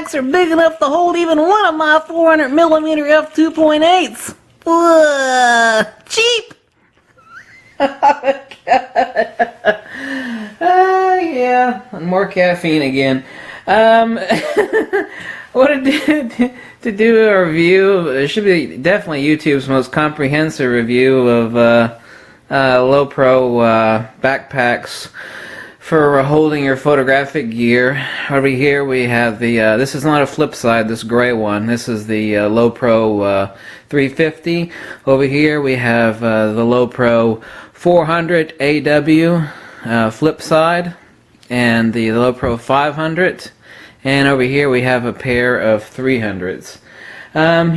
packs are big enough to hold even one of my 400mm f2.8s. Cheap! Yeah, more caffeine again. I wanted to do a review. It should be definitely YouTube's most comprehensive review of LowePro backpacks for holding your photographic gear. Over here we have the, this is not a FLIPSIDE, this gray one. This is the LowePro 350. Over here we have the LowePro 400 AW FLIPSIDE and the LowePro 500. And over here we have a pair of 300s.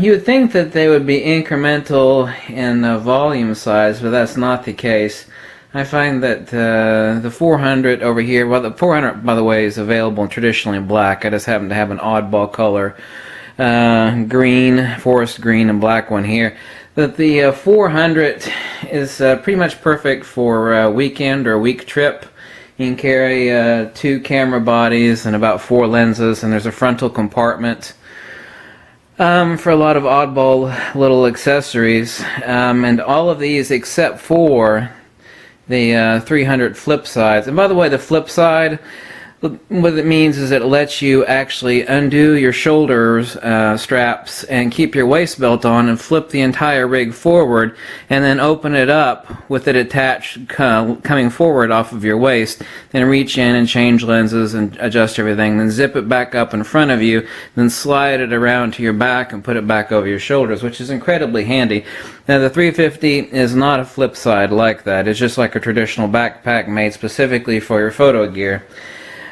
You would think that they would be incremental in volume size, but that's not the case. I find that the 400 over here, well, the 400, by the way, is available traditionally in black. I just happen to have an oddball color, green, forest green, and black one here. But the 400 is pretty much perfect for a weekend or a week trip. You can carry 2 camera bodies and about 4 lenses, and there's a frontal compartment for a lot of oddball little accessories. And all of these except for the 300 FLIPSIDEs. And by the way, the FLIPSIDE, what it means is it lets you actually undo your shoulders straps and keep your waist belt on and flip the entire rig forward and then open it up with it attached coming forward off of your waist. Then reach in and change lenses and adjust everything. Then zip it back up in front of you. Then slide it around to your back and put it back over your shoulders, which is incredibly handy. Now the 350 is not a FLIPSIDE like that. It's just like a traditional backpack made specifically for your photo gear.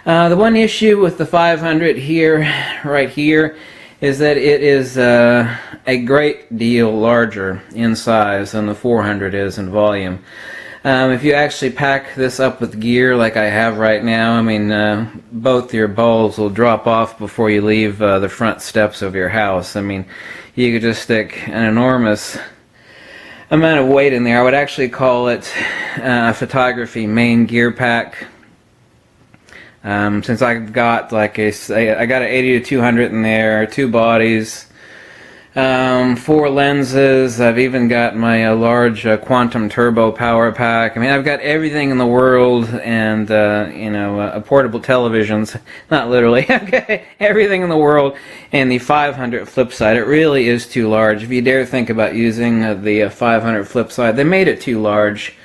The one issue with the 500 here, right here, is that it is a great deal larger in size than the 400 is in volume. If you actually pack this up with gear like I have right now, I mean, both your balls will drop off before you leave the front steps of your house. I mean, you could just stick an enormous amount of weight in there. I would actually call it a photography main gear pack. Since I've got like I got an 80 to 200 in there, 2 bodies, 4 lenses. I've even got my large quantum turbo power pack. I mean, I've got everything in the world, and you know, portable televisions. Not literally. Okay, everything in the world. And the 500 FLIPSIDE, it really is too large. If you dare think about using the 500 FLIPSIDE, they made it too large.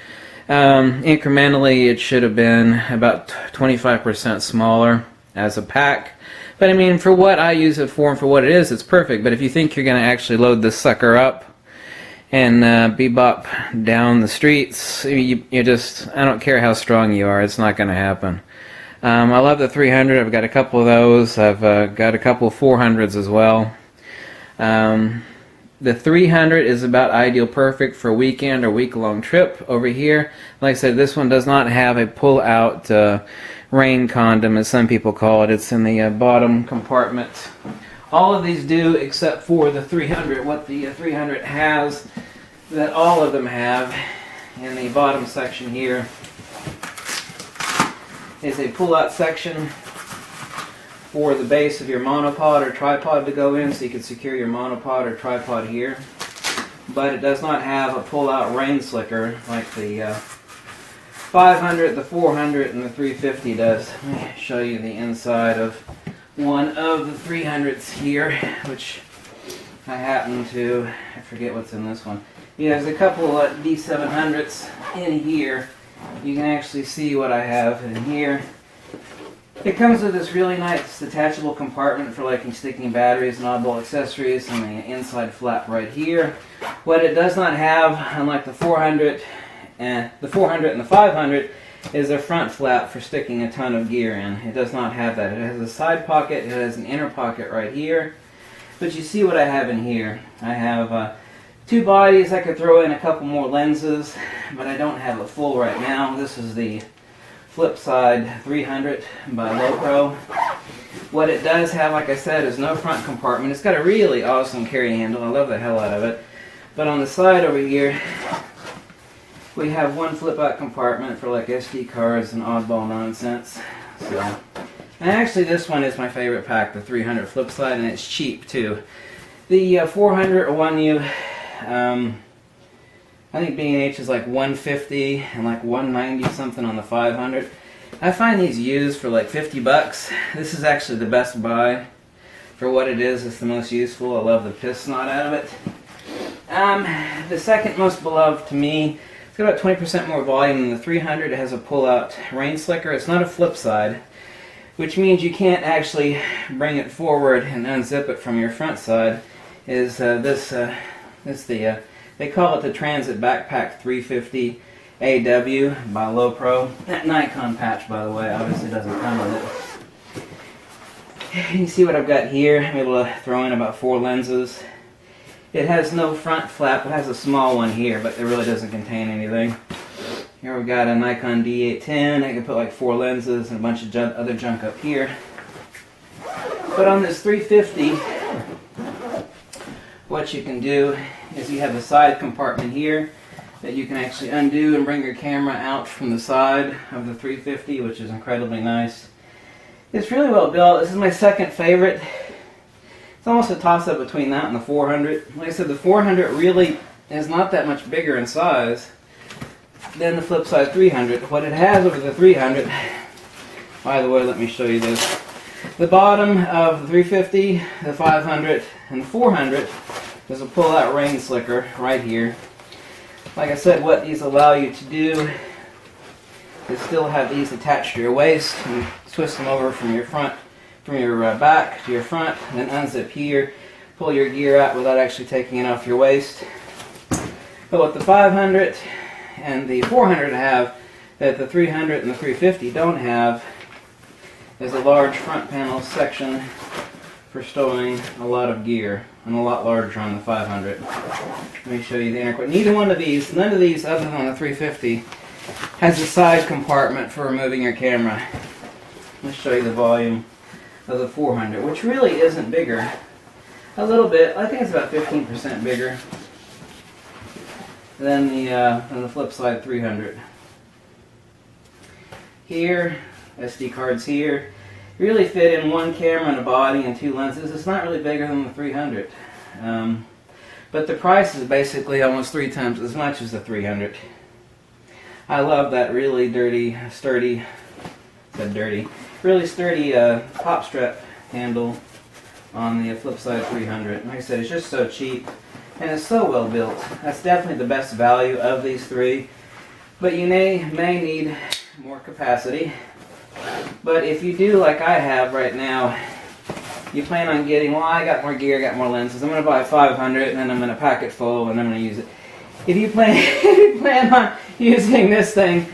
Incrementally, it should have been about 25% smaller as a pack. But I mean, for what I use it for and for what it is, it's perfect. But if you think you're going to actually load this sucker up and bebop down the streets, you just, I don't care how strong you are, it's not going to happen. I love the 300. I've got a couple of those. I've got a couple of 400s as well. The 300 is about ideal perfect for a weekend or week-long trip. Over here, like I said, this one does not have a pull-out rain condom, as some people call it. It's in the bottom compartment. All of these do, except for the 300. What the 300 has, that all of them have, in the bottom section here, is a pull-out section for the base of your monopod or tripod to go in, so you can secure your monopod or tripod here. But it does not have a pull-out rain slicker like the 500, the 400, and the 350 does. Let me show you the inside of one of the 300s here, which I happen to, I forget what's in this one. Yeah, there's a couple of D700s in here. You can actually see what I have in here. It comes with this really nice detachable compartment for like sticking batteries and oddball accessories, and the inside flap right here. What it does not have, unlike the 400 and the 500, is a front flap for sticking a ton of gear in. It does not have that. It has a side pocket, it has an inner pocket right here. But you see what I have in here. I have 2 bodies. I could throw in a couple more lenses, but I don't have a full right now. This is the FLIPSIDE 300 by LowePro. What it does have, like I said, is no front compartment. It's got a really awesome carry handle. I love the hell out of it. But on the side over here, we have one flip-out compartment for like SD cards and oddball nonsense. So And actually this one is my favorite pack, the 300 flip side, and it's cheap too. The 400 won you, I think B&H is like 150 and like 190 something on the 500. I find these used for like 50 bucks. This is actually the best buy for what it is. It's the most useful. I love the piss snot out of it. The second most beloved to me, it's got about 20% more volume than the 300. It has a pull-out rain slicker. It's not a flip side, which means you can't actually bring it forward and unzip it from your front side. They call it the Transit Backpack 350 AW by LowePro. That Nikon patch, by the way, obviously doesn't come with it. You see what I've got here? I'm able to throw in about 4 lenses. It has no front flap. It has a small one here, but it really doesn't contain anything. Here we've got a Nikon D810. I can put like 4 lenses and a bunch of other junk up here. But on this 350, what you can do is you have a side compartment here that you can actually undo and bring your camera out from the side of the 350, which is incredibly nice. It's really well built. This is my second favorite. It's almost a toss-up between that and the 400. Like I said, the 400 really is not that much bigger in size than the flip side 300. What it has over the 300, by the way, let me show you this. The bottom of the 350, the 500, and the 400 is a pull-out rain slicker right here. Like I said, what these allow you to do is still have these attached to your waist and twist them over from your front, from your back to your front, and then unzip here, pull your gear out without actually taking it off your waist. But what the 500 and the 400 have that the 300 and the 350 don't have is a large front panel section for stowing a lot of gear, and a lot larger on the 500. Let me show you the inner. Neither one of these, none of these other than the 350, has a side compartment for removing your camera. Let's show you the volume of the 400, which really isn't bigger. A little bit. I think it's about 15% bigger than the flip side 300. Here, SD cards here. Really fit in one camera and a body and 2 lenses. It's not really bigger than the 300. But the price is basically almost 3 times as much as the 300. I love that really sturdy pop strap handle on the flip side 300. Like I said, it's just so cheap and it's so well built. That's definitely the best value of these 3. But you may need more capacity. But if you do like I have right now, you plan on getting, well, I got more gear, I got more lenses. I'm going to buy 500 and then I'm going to pack it full and I'm going to use it. If you plan on using this thing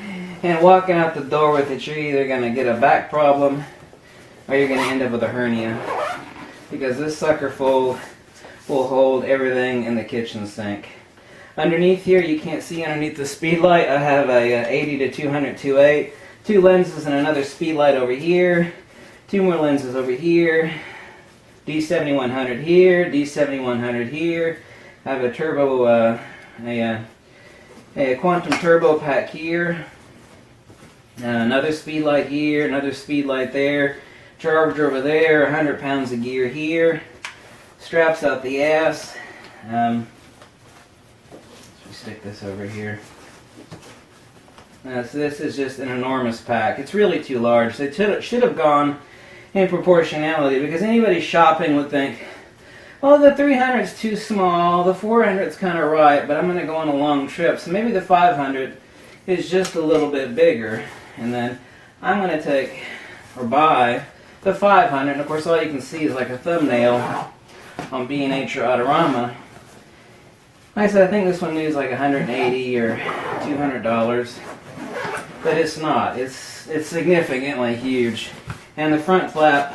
and walking out the door with it, you're either going to get a back problem or you're going to end up with a hernia. Because this sucker full will hold everything in the kitchen sink. Underneath here, you can't see underneath the speed light, I have a 80 to 200 2.8. 2 lenses and another speed light over here, 2 more lenses over here, D7100 here, D7100 here. I have a turbo, a quantum turbo pack here, another speed light here, another speed light there, charger over there, 100 pounds of gear here, straps out the ass. Let's stick this over here. So this is just an enormous pack. It's really too large. They should have gone in proportionality, because anybody shopping would think, well, the 300 is too small, the 400 is kind of right, but I'm going to go on a long trip, so maybe the 500 is just a little bit bigger, and then I'm going to take or buy the 500, and of course all you can see is like a thumbnail on B&H or Autorama. Like I said, I think this one needs like $180 or $200. But it's not. It's significantly huge. And the front flap,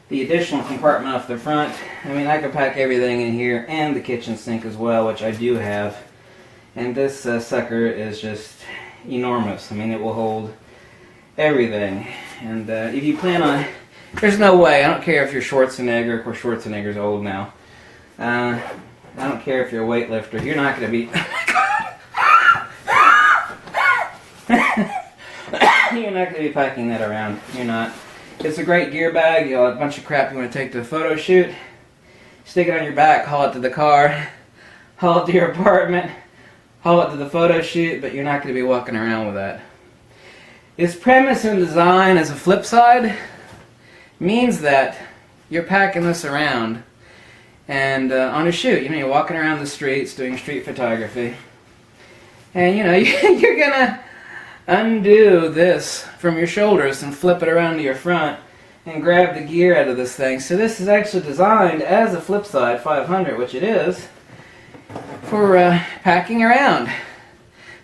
the additional compartment off the front, I mean, I could pack everything in here and the kitchen sink as well, which I do have. And this sucker is just enormous. I mean, it will hold everything. And if you plan on, there's no way, I don't care if you're Schwarzenegger, of course Schwarzenegger's old now. I don't care if you're a weightlifter, you're not going to be, you're not going to be packing that around. You're not. It's a great gear bag. You have a bunch of crap you want to take to a photo shoot. Stick it on your back, haul it to the car, haul it to your apartment, haul it to the photo shoot, but you're not going to be walking around with that. Its premise and design as a flip side means that you're packing this around and on a shoot. You know, you're walking around the streets doing street photography, and you know, you're going to undo this from your shoulders and flip it around to your front and grab the gear out of this thing. So this is actually designed as a FlipSide 500, which it is, for packing around.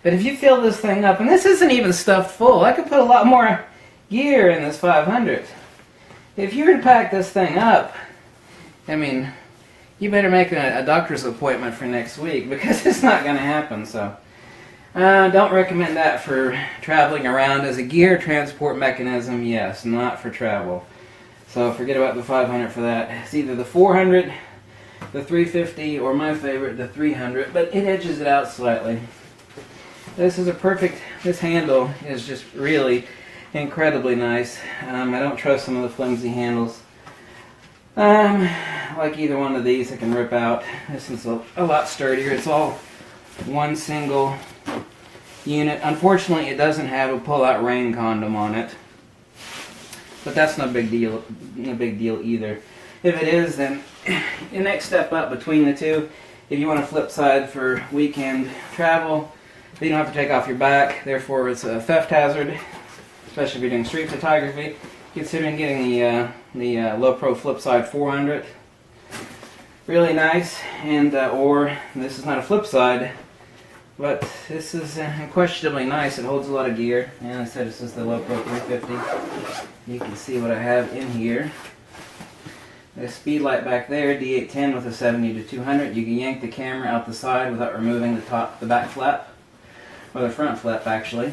But if you fill this thing up, and this isn't even stuffed full, I could put a lot more gear in this 500. If you were to pack this thing up, I mean, you better make a doctor's appointment for next week, because it's not going to happen. So don't recommend that for traveling around. As a gear transport mechanism, yes, not for travel. So forget about the 500 for that. It's either the 400, the 350, or my favorite, the 300, but it edges it out slightly. This is a perfect, this handle is just really incredibly nice. I don't trust some of the flimsy handles. Like either one of these, I can rip out. This is a lot sturdier. It's all one single unit. Unfortunately, it doesn't have a pull-out rain condom on it, but that's no big deal. No big deal either. If it is, then the next step up between the two, if you want a flip side for weekend travel, you don't have to take off your back. Therefore, it's a theft hazard, especially if you're doing street photography. Considering getting the LowePro FLIPSIDE 400, really nice. And or this is not a flip side, but this is unquestionably nice. It holds a lot of gear. And I said this is the LowePro 350. You can see what I have in here. The speed light back there, D810 with a 70 to 200. You can yank the camera out the side without removing the back flap, or the front flap actually.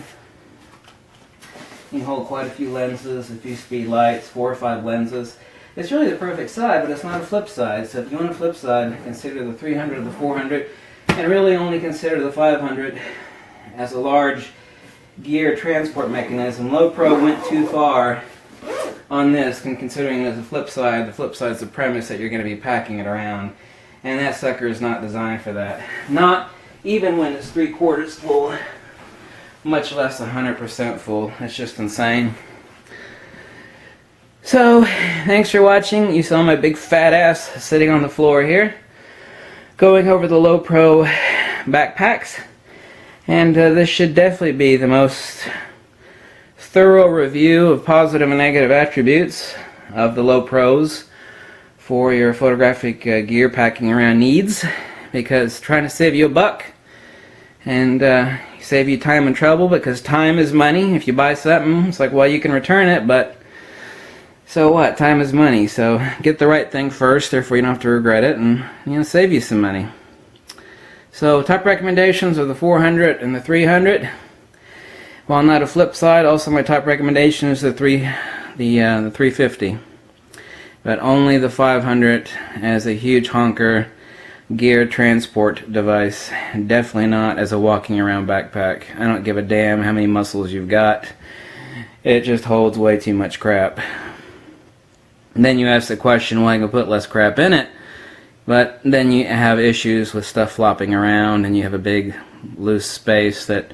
You can hold quite a few lenses, a few speed lights, 4 or 5 lenses. It's really the perfect side, but it's not a flip side. So if you want a flip side, consider the 300 or the 400, and really only consider the 500 as a large gear transport mechanism. LowePro went too far on this, considering it as a flip side. The flip side is the premise that you're going to be packing it around, and that sucker is not designed for that. Not even when it's 3/4 full, much less 100% full. It's just insane. So, thanks for watching. You saw my big fat ass sitting on the floor here, going over the LowePro backpacks, and this should definitely be the most thorough review of positive and negative attributes of the LowePros for your photographic gear packing around needs, because trying to save you a buck and save you time and trouble, because time is money. If you buy something, it's like, well, you can return it, but so what? Time is money. So get the right thing first, therefore you don't have to regret it, and save you some money. So top recommendations are the 400 and the 300. While not a flip side, also my top recommendation is the 350, but only the 500 as a huge honker gear transport device. Definitely not as a walking around backpack. I don't give a damn how many muscles you've got. It just holds way too much crap. And then you ask the question, well, I can put less crap in it, but then you have issues with stuff flopping around, and you have a big loose space that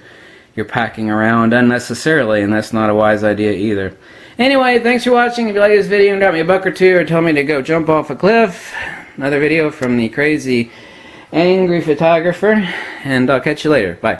you're packing around unnecessarily, and that's not a wise idea either. Anyway, thanks for watching. If you like this video and drop me a buck or two, or tell me to go jump off a cliff, another video from the crazy angry photographer, and I'll catch you later. Bye.